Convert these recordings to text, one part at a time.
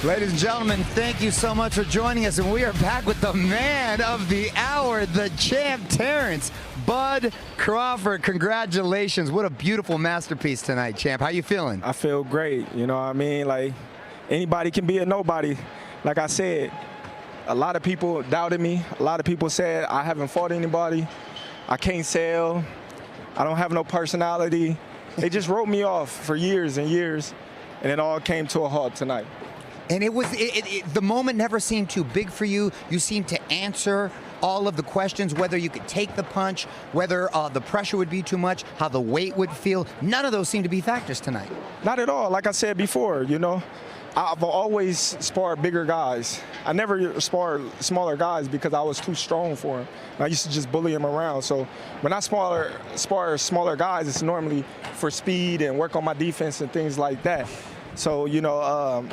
Ladies and gentlemen, thank you so much for joining us, and we are back with the man of the hour, the champ, Terence Bud Crawford. Congratulations. What a beautiful masterpiece tonight, champ. How you feeling? I feel great. You know what I mean? Like, anybody can be a nobody. Like I said, a lot of people doubted me. A lot of people said I haven't fought anybody. I can't sell. I don't have no personality. They just wrote me off for years and years, and it all came to a halt tonight. And the moment never seemed too big for you. You seemed to answer all of the questions, whether you could take the punch, whether the pressure would be too much, how the weight would feel. None of those seem to be factors tonight. Not at all. Like I said before, you know, I've always sparred bigger guys. I never sparred smaller guys because I was too strong for them. I used to just bully them around. So when I spar smaller guys, it's normally for speed and work on my defense and things like that. So, you know,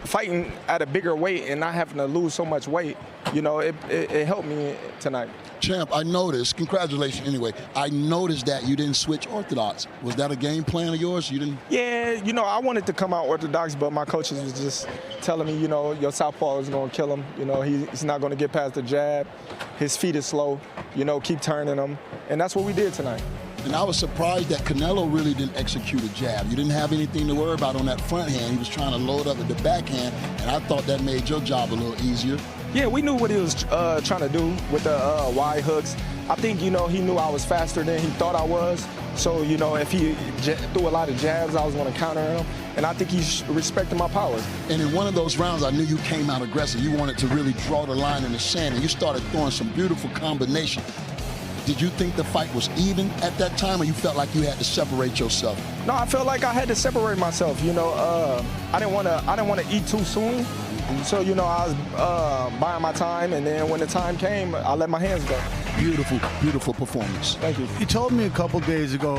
fighting at a bigger weight and not having to lose so much weight, you know, it helped me tonight. Champ, I noticed, congratulations anyway, I noticed that you didn't switch orthodox. Was that a game plan of yours? You didn't? Yeah, you know, I wanted to come out orthodox, but my coaches was just telling me, you know, your southpaw is going to kill him. You know, he's not going to get past the jab. His feet is slow. You know, keep turning him. And that's what we did tonight. And I was surprised that Canelo really didn't execute a jab. You didn't have anything to worry about on that front hand. He was trying to load up with the backhand, and I thought that made your job a little easier. Yeah, we knew what he was trying to do with the wide hooks. I think, you know, he knew I was faster than he thought I was. So, you know, if he threw a lot of jabs, I was going to counter him. And I think he respected my powers. And in one of those rounds, I knew you came out aggressive. You wanted to really draw the line in the sand, and you started throwing some beautiful combinations. Did you think the fight was even at that time, or you felt like you had to separate yourself? No, I felt like I had to separate myself. You know, I didn't want to eat too soon. So, you know, I was buying my time, and then when the time came, I let my hands go. Beautiful, beautiful performance. Thank you. You told me a couple days ago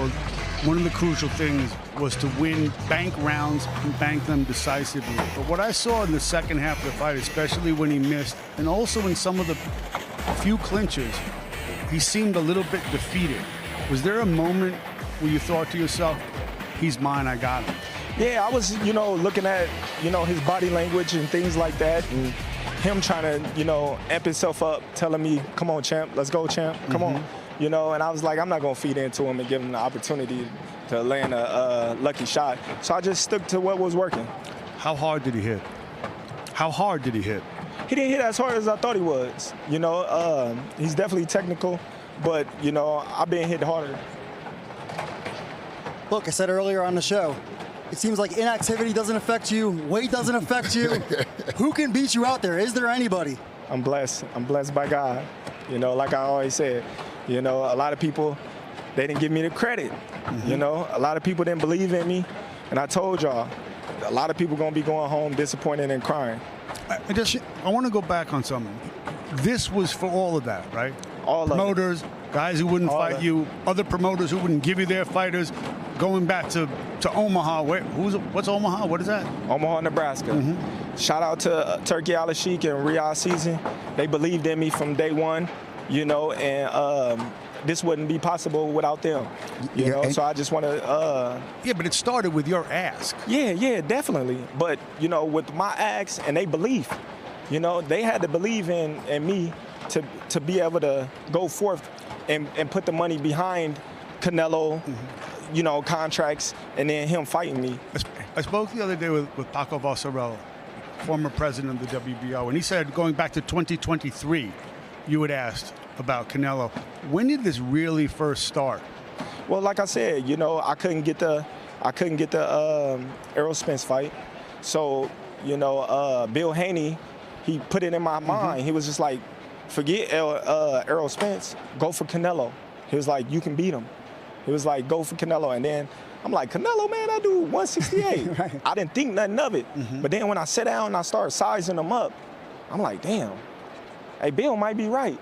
one of the crucial things was to win bank rounds and bank them decisively. But what I saw in the second half of the fight, especially when he missed, and also in some of the few clinches, he seemed a little bit defeated. Was there a moment where you thought to yourself, he's mine, I got him? Yeah, I was, you know, looking at, you know, his body language and things like that, and him trying to, you know, amp himself up, telling me, come on, champ, let's go, champ, come on. You know, and I was like, I'm not going to feed into him and give him the opportunity to land a lucky shot. So I just stuck to what was working. How hard did he hit? How hard did he hit? He didn't hit as hard as I thought he was. You know, he's definitely technical, but, you know, I've been hit harder. Look, I said earlier on the show, it seems like inactivity doesn't affect you, weight doesn't affect you. Who can beat you out there? Is there anybody? I'm blessed. I'm blessed by God. You know, like I always said, you know, a lot of people, they didn't give me the credit. You know, a lot of people didn't believe in me. And I told y'all, a lot of people going to be going home disappointed and crying. I want to go back on something. This was for all of that, right? All of promoters, guys who wouldn't fight you, other promoters who wouldn't give you their fighters. Going back to Omaha, what's Omaha? What is that? Omaha, Nebraska. Shout out to Turkey Al Sheikh and Riyadh Season. They believed in me from day one, you know, and this wouldn't be possible without them, you know. So I just want to. Yeah, but it started with your ask. Yeah, definitely. But you know, with my ask and they belief, you know, they had to believe in me to be able to go forth and put the money behind Canelo. You know, contracts, and then him fighting me. I spoke the other day with Paco Valsarello, former president of the WBO, and he said going back to 2023, you had asked about Canelo. When did this really first start? Well, like I said, you know, I couldn't get the Errol Spence fight, so you know, Bill Haney, he put it in my mind. He was just like, forget Errol Spence, go for Canelo. He was like, you can beat him. He was like, go for Canelo. And then I'm like, Canelo, man, I do 168. Right. I didn't think nothing of it. But then when I sat down and I started sizing him up, I'm like, damn, hey, Bill might be right.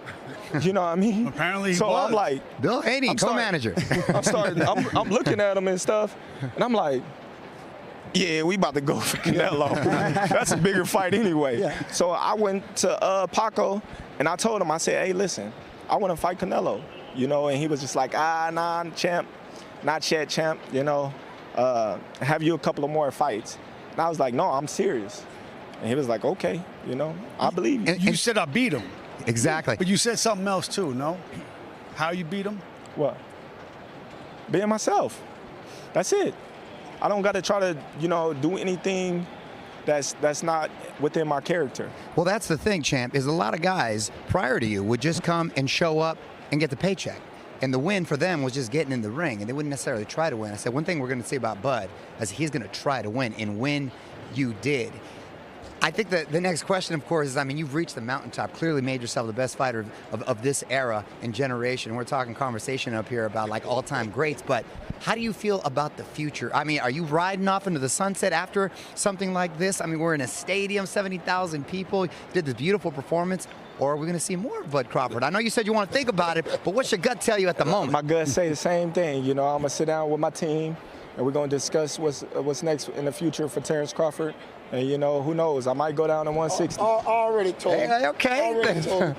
You know what I mean? Apparently he so was. I'm like, Bill Haney, co-manager. I'm looking at him and stuff, and I'm like, yeah, we about to go for Canelo. That's a bigger fight anyway. Yeah. So I went to Paco, and I told him, I said, hey, listen, I want to fight Canelo. You know, and he was just like, nah, champ, not yet, champ, you know, have you a couple of more fights. And I was like, no, I'm serious. And he was like, okay, you know, I believe you. You said I beat him. Exactly. But you said something else too, no? How you beat him? What? Being myself. That's it. I don't got to try to, you know, do anything that's not within my character. Well, that's the thing, champ, is a lot of guys prior to you would just come and show up and get the paycheck. And the win for them was just getting in the ring, and they wouldn't necessarily try to win. I said, one thing we're going to say about Bud is he's going to try to win, and win you did. I think that the next question, of course, is, I mean, you've reached the mountaintop, clearly made yourself the best fighter of this era and generation. We're talking conversation up here about, like, all-time greats, but how do you feel about the future? I mean, are you riding off into the sunset after something like this? I mean, we're in a stadium, 70,000 people, you did this beautiful performance, or are we going to see more of Bud Crawford? I know you said you want to think about it, but what's your gut tell you at the moment? My gut say the same thing. You know, I'm going to sit down with my team, and we're going to discuss what's next in the future for Terence Crawford. And, you know, who knows? I might go down to 160. I already told him. Hey, okay. I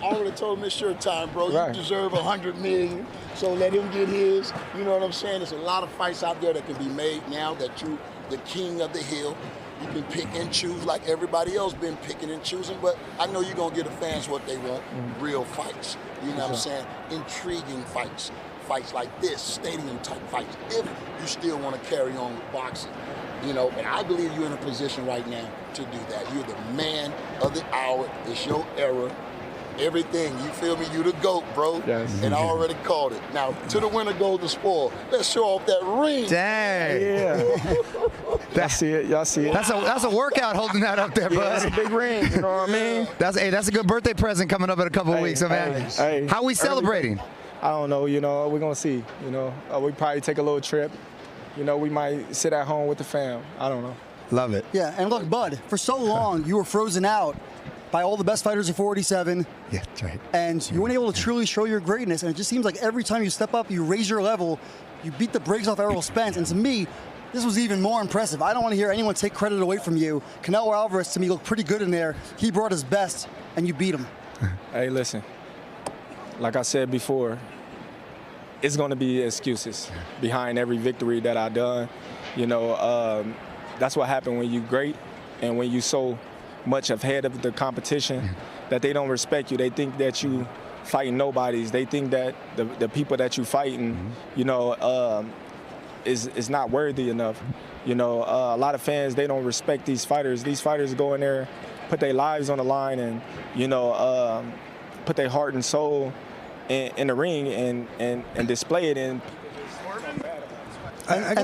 already told him it's your time, bro. Right. You deserve $100 million, so let him get his. You know what I'm saying? There's a lot of fights out there that can be made now that you, the king of the hill. You can pick and choose like everybody else been picking and choosing, but I know you're going to give the fans what they want, real fights. You know what I'm saying? Intriguing fights. Fights like this, stadium-type fights, if you still want to carry on with boxing. You know, and I believe you're in a position right now to do that. You're the man of the hour. It's your era. Everything, you feel me? You the GOAT, bro. Yes. And I already called it. Now, to the winner goes the spoil. Let's show off that ring. Dang. Yeah. Y'all see it. Y'all see it. That's a workout holding that up there, Yeah, bud. that's a big ring. You know what I mean? That's a good birthday present coming up in a couple of weeks, man. Hey, How we celebrating? I don't know. You know, we're gonna see. You know, we probably take a little trip. You know, we might sit at home with the fam. I don't know. Love it. Yeah, and look, Bud, for so long you were frozen out by all the best fighters of 47. Yeah, that's right. And you weren't able to truly show your greatness. And it just seems like every time you step up, you raise your level, you beat the brakes off Errol Spence. And to me, this was even more impressive. I don't want to hear anyone take credit away from you. Canelo Alvarez, to me, looked pretty good in there. He brought his best, and you beat him. Hey, listen. Like I said before, it's going to be excuses behind every victory that I done. You know, that's what happened when you great and when you so much ahead of the competition that they don't respect you. They think that you fighting nobodies. They think that the people that you fighting, you know, is not worthy enough. You know, a lot of fans, they don't respect these fighters. These fighters go in there, put their lives on the line, and, you know, put their heart and soul in the ring and display it. And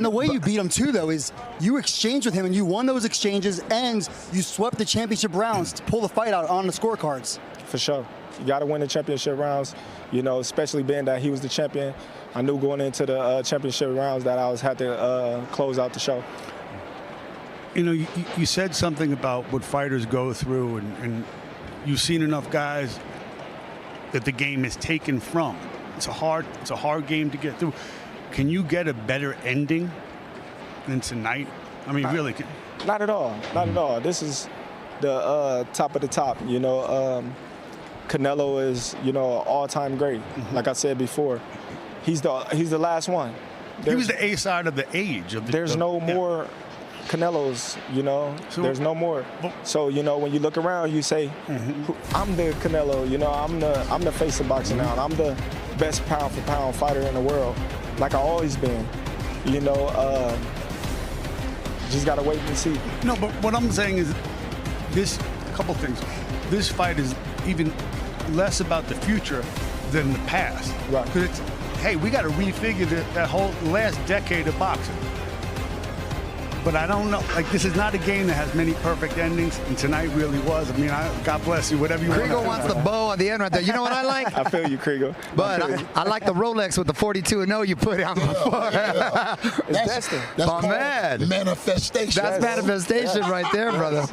the way you beat him, too, though, is you exchanged with him, and you won those exchanges, and you swept the championship rounds to pull the fight out on the scorecards. For sure. You got to win the championship rounds, you know, especially being that he was the champion. I knew going into the championship rounds that I had to close out the show. You know, you said something about what fighters go through, and you've seen enough guys that the game is taken from. It's a hard game to get through. Can you get a better ending than tonight? I mean, really? Not at all. Not at all. This is the top of the top. You know, Canelo is, you know, an all-time great. Like I said before, he's the last one. He was the A side of the age. There's no more Canelos, you know. So, there's no more. So, you know, when you look around, you say, I'm the Canelo. You know, I'm the face of boxing now. I'm the best pound-for-pound fighter in the world, like I always been. You know, just gotta wait and see. No, but what I'm saying is this. A couple things. This fight is even less about the future than the past. Right. Because it's, hey, we got to refigure that whole last decade of boxing. But I don't know. Like, this is not a game that has many perfect endings, and tonight really was. I mean, God bless you, whatever you want. Krieger wants the bow on the end right there. You know what I like? I feel you, Krieger. But I like the Rolex with the 42-0 you put on before. That's My man. Manifestation. That's manifestation right there, brother.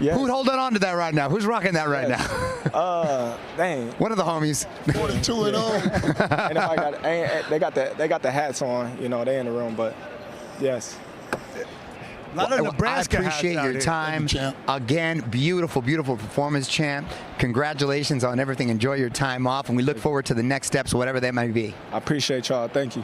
Yes. Who's holding on to that right now? Who's rocking that right now? Dang. One of the homies. 42-0. And they got the hats on. You know, they in the room, but yes. A lot of Well, Nebraska I appreciate hats out your here. time. Thank you, champ. Again, beautiful, beautiful performance, champ. Congratulations on everything. Enjoy your time off, and we look forward to the next steps, whatever they might be. I appreciate y'all. Thank you.